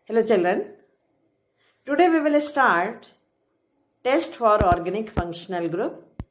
Hello children, today we will start test for organic functional group.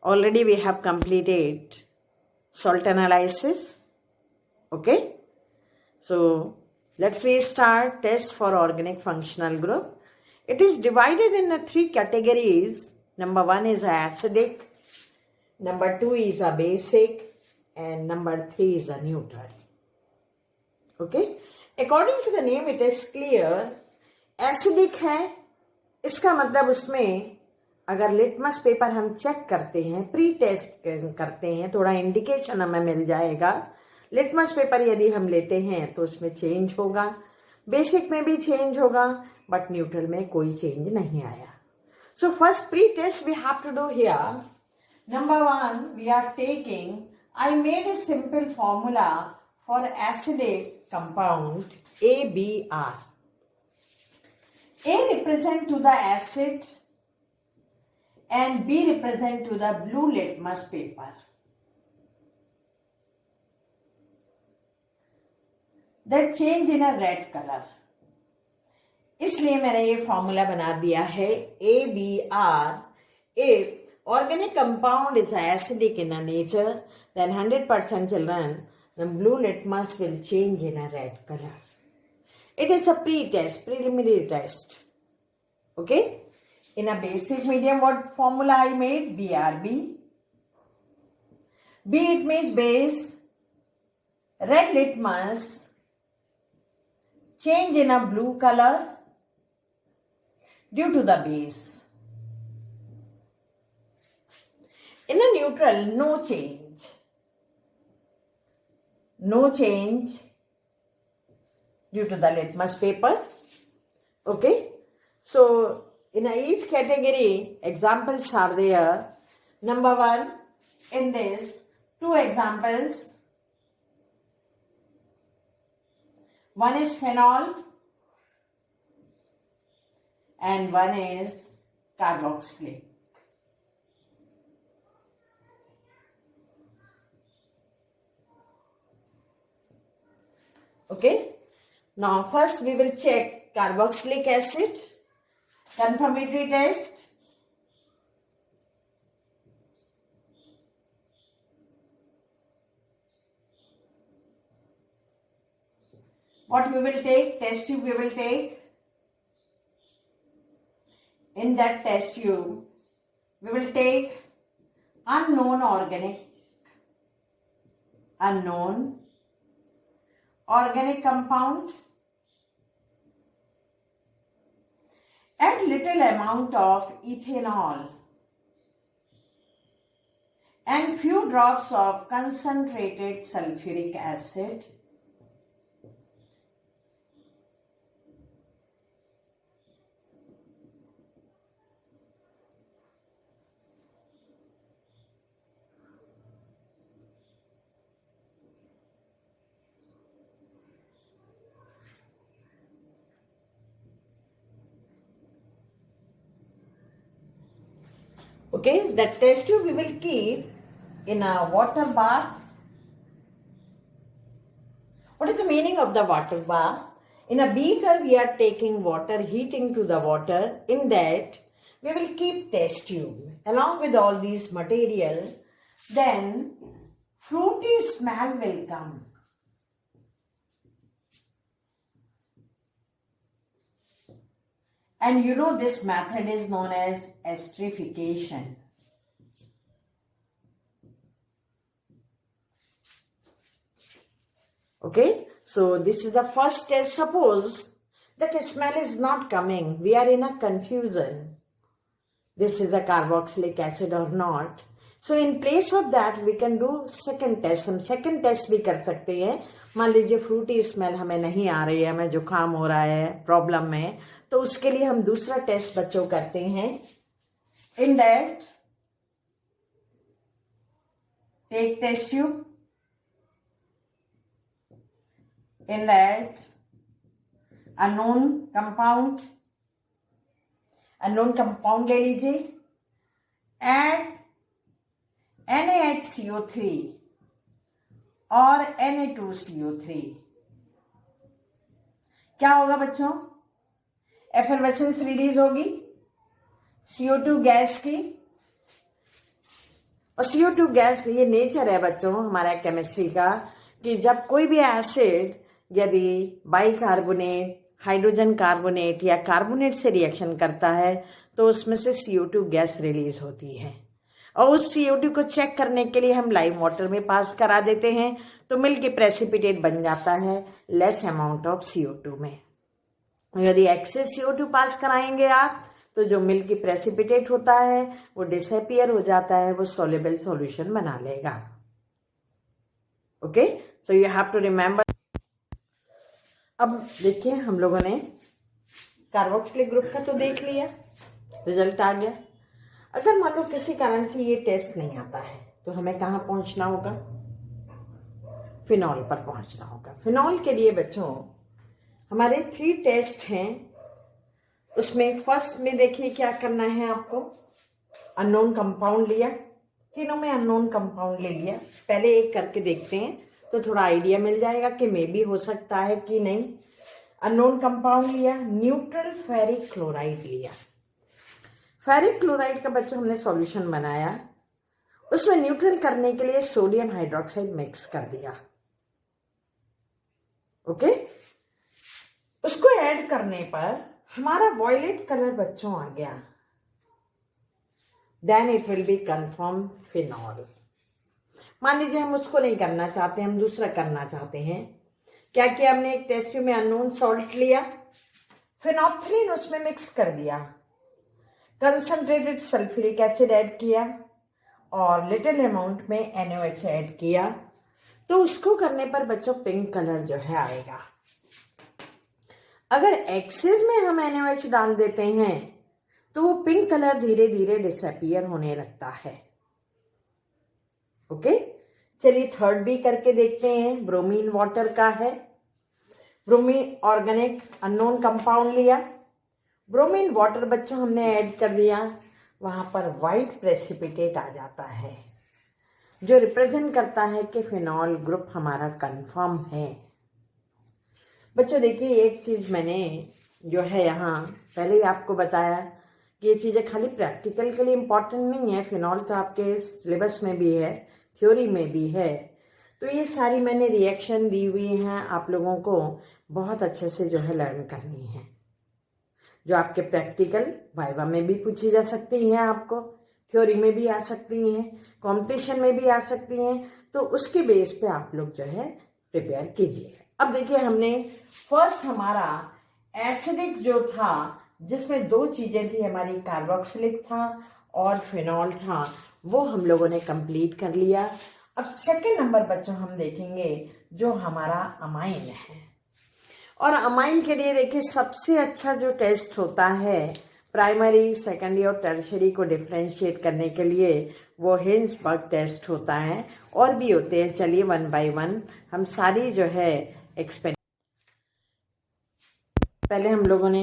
Already we have completed salt analysis. Okay, so let's restart test for organic functional group. It is divided in three categories. Number one is acidic, number two is a basic, and number three is a neutral. Okay, according to the name it is clear. Acidic है, इसका मतलब उसमें अगर litmus paper हम check करते हैं, pre test करते हैं, थोड़ा इंडिकेशन हमें मिल जाएगा. लिटमस पेपर यदि हम लेते हैं तो उसमें चेंज होगा, बेसिक में भी चेंज होगा, बट न्यूट्रल में कोई चेंज नहीं आया. So first pre test we have to do here. Number one, we are taking, I made a simple formula for acidic compound ABr. A represent to the acid and B represent to the blue litmus paper. That change in a red color. इसलिए मैंने ये formula बना दिया है ABr. If organic compound is acidic in a nature, then 100% children, the blue litmus will change in a red color. It is a pre-test, preliminary test. Okay? In a basic medium, what formula I made? BRB. B, it means base. Red litmus. Change in a blue color due to the base. In a neutral, no change. No change due to the litmus paper. Okay, so in each category examples are there. Number one, in this two examples, one is phenol and one is carboxylic. Okay. Now first we will check carboxylic acid, confirmatory test. What we will take? Test tube we will take. In that test tube we will take unknown organic compound, add little amount of ethanol and few drops of concentrated sulfuric acid. Okay, the test tube we will keep in a water bath. What is the meaning of the water bath? In a beaker we are taking water, heating to the water. In that we will keep test tube along with all these material. Then fruity smell will come. And you know this method is known as esterification. Okay, so this is the first test. Suppose that the smell is not coming. We are in a confusion. This is a carboxylic acid or not. So in place of that we can do second test. हम second test भी कर सकते हैं. मान लीजिए Frooti smell हमें नहीं आ रही है, हमें जुकाम हो रहा है प्रॉब्लम में, तो उसके लिए हम दूसरा टेस्ट बच्चों करते हैं. In that take test tube. In that unknown compound ले लीजिए. एड NaHCO3 और Na2CO3. क्या होगा बच्चों? एफरवेसेंस रिलीज होगी CO2 गैस की। और CO2 गैस, ये नेचर है बच्चों हमारा केमिस्ट्री का, कि जब कोई भी एसिड यदि बाइकार्बोनेट, हाइड्रोजन कार्बोनेट या कार्बोनेट से रिएक्शन करता है तो उसमें से CO2 गैस रिलीज होती है। और उस CO2 को चेक करने के लिए हम लाइव वाटर में पास करा देते हैं तो मिलके प्रेसिपिटेट बन जाता है लेस अमाउंट ऑफ CO2 में। यदि एक्सेस CO2 पास कराएंगे आप तो जो मिल्क की प्रेसिपिटेट होता है वो डिसअपियर हो जाता है, वो सॉल्युबल सॉल्यूशन बना लेगा। Okay, so you have to remember. अब देखिए हम लोगों ने कार्बोक्सिलिक ग्रुप का तो देख लिया, रिजल्ट आ गया। अगर मान लो किसी कारण से ये टेस्ट नहीं आता है तो हमें कहाँ पहुंचना होगा? फिनॉल पर पहुंचना होगा। फिनॉल के लिए बच्चों हमारे 3 टेस्ट हैं। उसमें फर्स्ट में देखिए क्या करना है आपको। अननोन कंपाउंड लिया, तीनों में अननोन कंपाउंड ले लिया। पहले एक करके देखते हैं तो थोड़ा आइडिया मिल जाएगा कि मे बी हो सकता है कि नहीं। अननोन कंपाउंड लिया, न्यूट्रल फेरिक क्लोराइड लिया। फेरिक क्लोराइड का बच्चों हमने सॉल्यूशन बनाया, उसमें न्यूट्रल करने के लिए सोडियम हाइड्रोक्साइड मिक्स कर दिया। ओके, उसको ऐड करने पर हमारा वॉयलेट कलर बच्चों आ गया। Then it will be confirm phenol. मान लीजिए हम उसको नहीं करना चाहते, हम दूसरा करना चाहते हैं। क्या किया हमने? एक टेस्ट ट्यूब में अननोन सॉल्ट लिया, फिनोप्थलीन उसमें मिक्स कर दिया, कंसंट्रेटेड सल्फ्यूरिक एसिड ऐड किया और लिटिल अमाउंट में NaOH ऐड किया। तो उसको करने पर बच्चों पिंक कलर जो है आएगा। अगर एक्सेस में हम NaOH डाल देते हैं तो वो पिंक कलर धीरे धीरे डिसअपियर होने लगता है। ओके, चलिए थर्ड भी करके देखते हैं। ब्रोमीन वाटर का है। ब्रोमीन ऑर्गेनिक अननोन कंपाउंड लिया, ब्रोमीन वाटर बच्चों हमने ऐड कर दिया, वहां पर व्हाइट प्रेसिपिटेट आ जाता है जो रिप्रेजेंट करता है कि फिनॉल ग्रुप हमारा कंफर्म है। बच्चों देखिए एक चीज मैंने जो है यहाँ पहले ही आपको बताया कि ये चीजें खाली प्रैक्टिकल के लिए इम्पोर्टेंट नहीं है। फिनॉल तो आपके सिलेबस में भी है, थ्योरी में भी है। तो ये सारी मैंने रिएक्शन दी हुई हैं, आप लोगों को बहुत अच्छे से जो है लर्न करनी है, जो आपके प्रैक्टिकल वाइवा में भी पूछी जा सकती हैं, आपको थ्योरी में भी आ सकती हैं, कॉम्पिटिशन में भी आ सकती हैं। तो उसके बेस पे आप लोग जो है प्रिपेयर कीजिए। अब देखिए हमने फर्स्ट हमारा एसिडिक जो था जिसमें 2 चीजें थी हमारी, कार्बोक्सिलिक था और फिनॉल था, वो हम लोगों ने कंप्लीट कर लिया। अब सेकंड नंबर बच्चों हम देखेंगे जो हमारा अमाइन है। और अमाइन के लिए देखिए सबसे अच्छा जो टेस्ट होता है प्राइमरी, सेकेंडरी और टर्शरी को डिफ्रेंशिएट करने के लिए वो हिंसबर्ग टेस्ट होता है। और भी होते हैं, चलिए 1 बाय 1 हम सारी जो है एक्सपेरिमेंट। पहले हम लोगों ने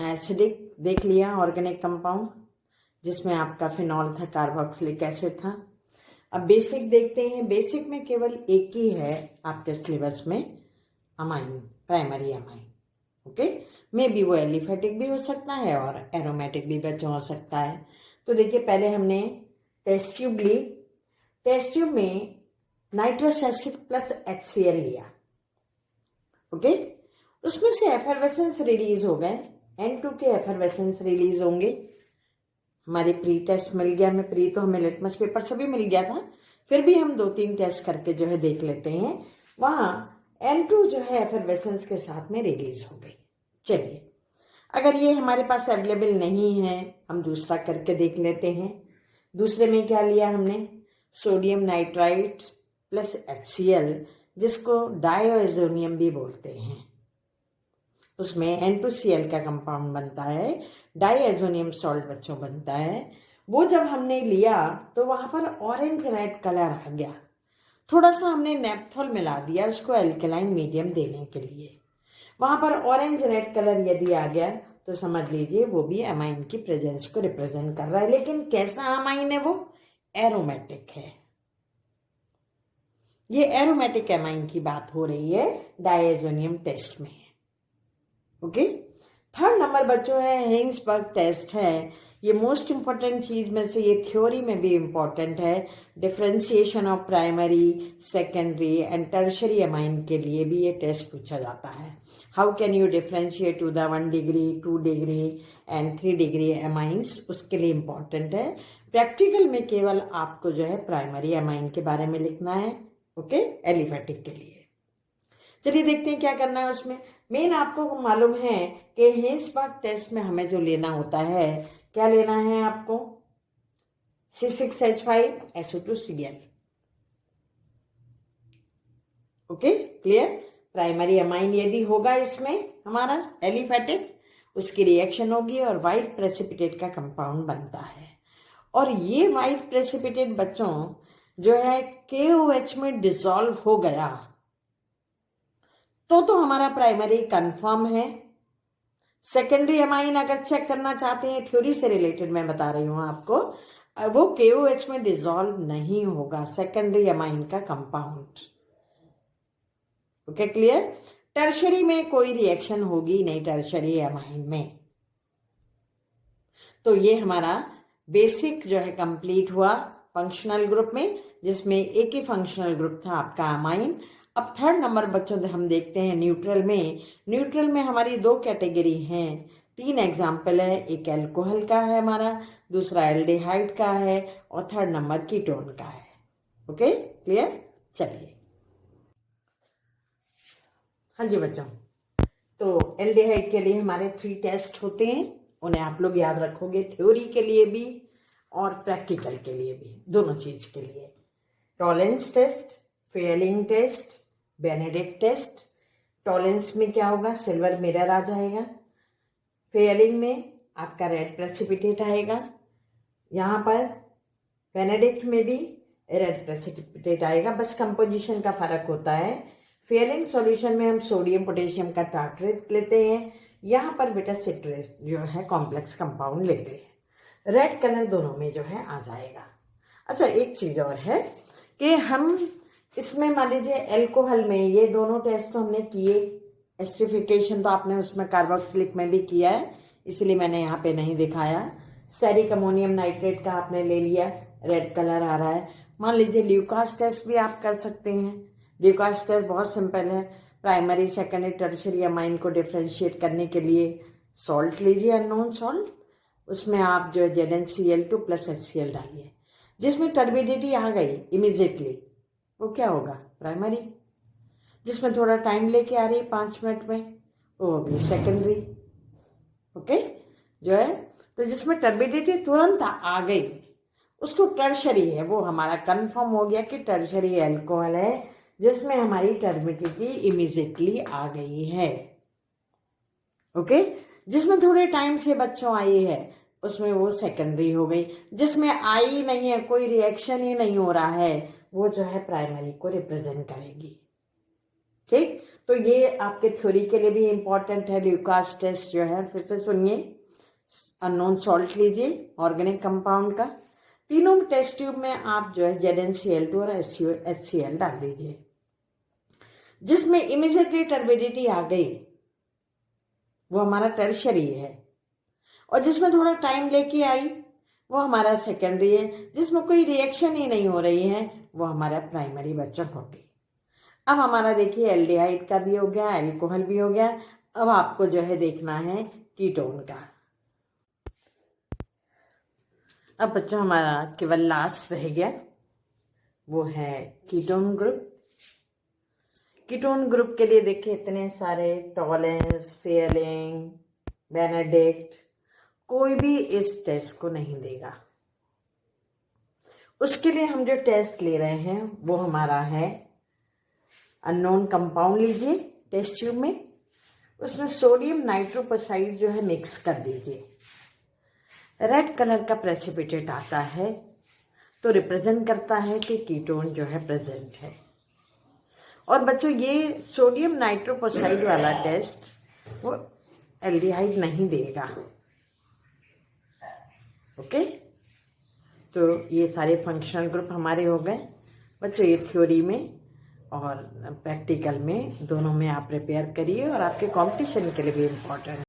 एसिडिक देख लिया, ऑर्गेनिक कंपाउंड जिसमें आपका फिनॉल था, कार्बोक्सिलिक एसिड था। अब बेसिक देखते हैं। बेसिक में केवल एक ही है आपके सिलेबस में, amine, primary amine. Okay, may be वो एलिफेटिक भी हो सकता है और एरोमेटिक भी बच्चों हो सकता है। तो देखिए पहले हमने टेस्ट ट्यूब ली, टेस्ट ट्यूब में नाइट्रस एसिड प्लस HCl लिया। ओके, उसमें से एफरवेसेंस रिलीज हो गए, N2 के एफरवेसेंस रिलीज होंगे। हमारी प्री टेस्ट मिल गया, हमें प्री तो हमें लिटमस पेपर से भी मिल गया था, फिर भी हम 2-3 टेस्ट करके जो है देख लेते हैं। वहां N2 जो है एफरवेसेंस के साथ में रिलीज हो गई। चलिए अगर ये हमारे पास अवेलेबल नहीं है हम दूसरा करके देख लेते हैं। दूसरे में क्या लिया हमने? सोडियम नाइट्राइट प्लस HCl, जिसको डायोएजोनियम भी बोलते हैं। उसमें N2Cl का कंपाउंड बनता है, डाईएजोनियम सॉल्ट बच्चों बनता है। वो जब हमने लिया तो वहां पर ऑरेंज रेड कलर आ गया। थोड़ा सा हमने नेप्थोल मिला दिया उसको एल्केलाइन मीडियम देने के लिए। वहां पर ऑरेंज रेड कलर यदि आ गया तो समझ लीजिए वो भी अमाइन की प्रेजेंस को रिप्रेजेंट कर रहा है। लेकिन कैसा अमाइन है? वो एरोमेटिक है। ये एरोमेटिक अमाइन की बात हो रही है डायजोनियम टेस्ट में। ओके। थर्ड नंबर बच्चों है हिग्सबर्ग टेस्ट है। ये मोस्ट इंपॉर्टेंट चीज में से, ये थ्योरी में भी इंपॉर्टेंट है। Differentiation of primary, secondary and tertiary amine के लिए भी ये टेस्ट पूछा जाता है। How can you differentiate to the 1 degree, 2 degree and 3 degree amines, उसके लिए इंपॉर्टेंट है। प्रैक्टिकल में केवल आपको जो है प्राइमरी अमाइन के बारे में लिखना है, ओके, एलिफेटिक के लिए। चलिए देखते हैं क्या करना है उसमें। मेन आपको मालूम है कि हिग्सबर्ग टेस्ट में हमें जो लेना होता है, क्या लेना है आपको, C6H5SO2Cl, okay, clear. Primary amine यदि होगा इसमें हमारा एलिफेटिक, उसकी रिएक्शन होगी और व्हाइट प्रेसिपिटेट का कंपाउंड बनता है। और ये व्हाइट प्रेसिपिटेट बच्चों जो है KOH में डिसॉल्व हो गया तो हमारा प्राइमरी कंफर्म है। सेकेंडरी अमाइन अगर चेक करना चाहते हैं, थ्योरी से रिलेटेड मैं बता रही हूं आपको, वो KOH में डिसॉल्व नहीं होगा सेकेंडरी अमाइन का कंपाउंड, ओके, क्लियर। टर्शरी में कोई रिएक्शन होगी नहीं टर्शरी अमाइन में। तो ये हमारा बेसिक जो है कंप्लीट हुआ फंक्शनल ग्रुप में, जिसमें एक ही फंक्शनल ग्रुप था आपका अमाइन। अब थर्ड नंबर बच्चों हम देखते हैं न्यूट्रल में। न्यूट्रल में हमारी 2 कैटेगरी हैं, 3 एग्जाम्पल है। एक एल्कोहल का है हमारा, दूसरा एल्डिहाइड का है और थर्ड नंबर कीटोन का है, ओके, क्लियर। चलिए, हाँ जी बच्चों, तो एल्डिहाइड के लिए हमारे 3 टेस्ट होते हैं, उन्हें आप लोग याद रखोगे, थ्योरी के लिए भी और प्रैक्टिकल के लिए भी, दोनों चीज के लिए। Tollens test, Fehling test, Benedict test. Tollens में क्या होगा, सिल्वर मिरर आ जाएगा। फेयलिंग में आपका रेड प्रेसिपिटेट आएगा। यहाँ पर बेनेडिक्ट में भी रेड प्रेसिपिटेट आएगा, बस कंपोजिशन का फर्क होता है। फेयलिंग सॉल्यूशन में हम सोडियम पोटेशियम का टार्ट्रेट लेते हैं, यहाँ पर बेटा सिट्रेट जो है कॉम्प्लेक्स कंपाउंड लेते हैं। रेड कलर दोनों में जो है आ जाएगा। अच्छा, एक चीज और है कि हम इसमें मान लीजिए एल्कोहल में ये दोनों टेस्ट तो हमने किए, एस्टरिफिकेशन तो आपने उसमें कार्बोक्सिलिक में भी किया है, इसलिए मैंने यहाँ पे नहीं दिखाया। स्टेरिक अमोनियम नाइट्रेट का आपने ले लिया, रेड कलर आ रहा है। मान लीजिए ल्यूकास टेस्ट भी आप कर सकते हैं। ल्यूकास टेस्ट बहुत सिंपल है, प्राइमरी सेकेंडरी टर्शरी अमाइन को डिफ्रेंशिएट करने के लिए सॉल्ट लीजिए, अननोन सॉल्ट, उसमें आप जो है ZnCl2 + HCl डालिए, जिसमें टर्बिडिटी आ गई इमीजिएटली, वो क्या होगा, प्राइमरी। जिसमें थोड़ा टाइम लेके आ रही 5 मिनट में, वो होगी सेकेंडरी, ओके, जो है। तो जिसमें टर्बिडिटी तुरंत आ गई उसको टर्शरी है, वो हमारा कंफर्म हो गया कि टर्शरी एल्कोहल है, जिसमें हमारी टर्बिडिटी इमीजिएटली आ गई है, ओके। जिसमें थोड़े टाइम से बच्चों आई है उसमें वो सेकेंडरी हो गई। जिसमें आई नहीं है, कोई रिएक्शन ही नहीं हो रहा है, वो जो है प्राइमरी को रिप्रेजेंट करेगी, ठीक। तो ये आपके थ्योरी के लिए भी इंपॉर्टेंट है। ल्यूकास टेस्ट जो है, फिर से सुनिए, अननोन सॉल्ट लीजिए ऑर्गेनिक कंपाउंड का, तीनों टेस्ट ट्यूब में आप जो है ZnCl2 और HCl डाल दीजिए। जिसमें इमीडिएटली टर्बिडिटी आ गई वो हमारा टर्शरी है, और जिसमें थोड़ा टाइम लेके आई वो हमारा सेकेंडरी है। जिसमें कोई रिएक्शन ही नहीं हो रही है वो हमारा प्राइमरी बच्चा होगी। अब हमारा देखिए एल्डिहाइड का भी हो गया, एल्कोहल भी हो गया। अब आपको जो है देखना है कीटोन का। अब बच्चों हमारा केवल लास्ट रह गया, वो है कीटोन ग्रुप। कीटोन ग्रुप के लिए देखिए इतने सारे, टॉलेंस, फेयलिंग, बेनेडिक्ट, कोई भी इस टेस्ट को नहीं देगा। उसके लिए हम जो टेस्ट ले रहे हैं वो हमारा है अननोन कंपाउंड लीजिए टेस्ट ट्यूब में, उसमें सोडियम नाइट्रोपोसाइड जो है मिक्स कर दीजिए। रेड कलर का प्रेसिपिटेट आता है तो रिप्रेजेंट करता है कि कीटोन जो है प्रेजेंट है। और बच्चों ये सोडियम नाइट्रोपोसाइड वाला टेस्ट वो एल्डिहाइड नहीं देगा, ओके। तो ये सारे फंक्शनल ग्रुप हमारे हो गए बच्चों, ये थ्योरी में। और प्रैक्टिकल में, दोनों में आप प्रिपेयर करिए और आपके कंपटीशन के लिए भी इम्पोर्टेंट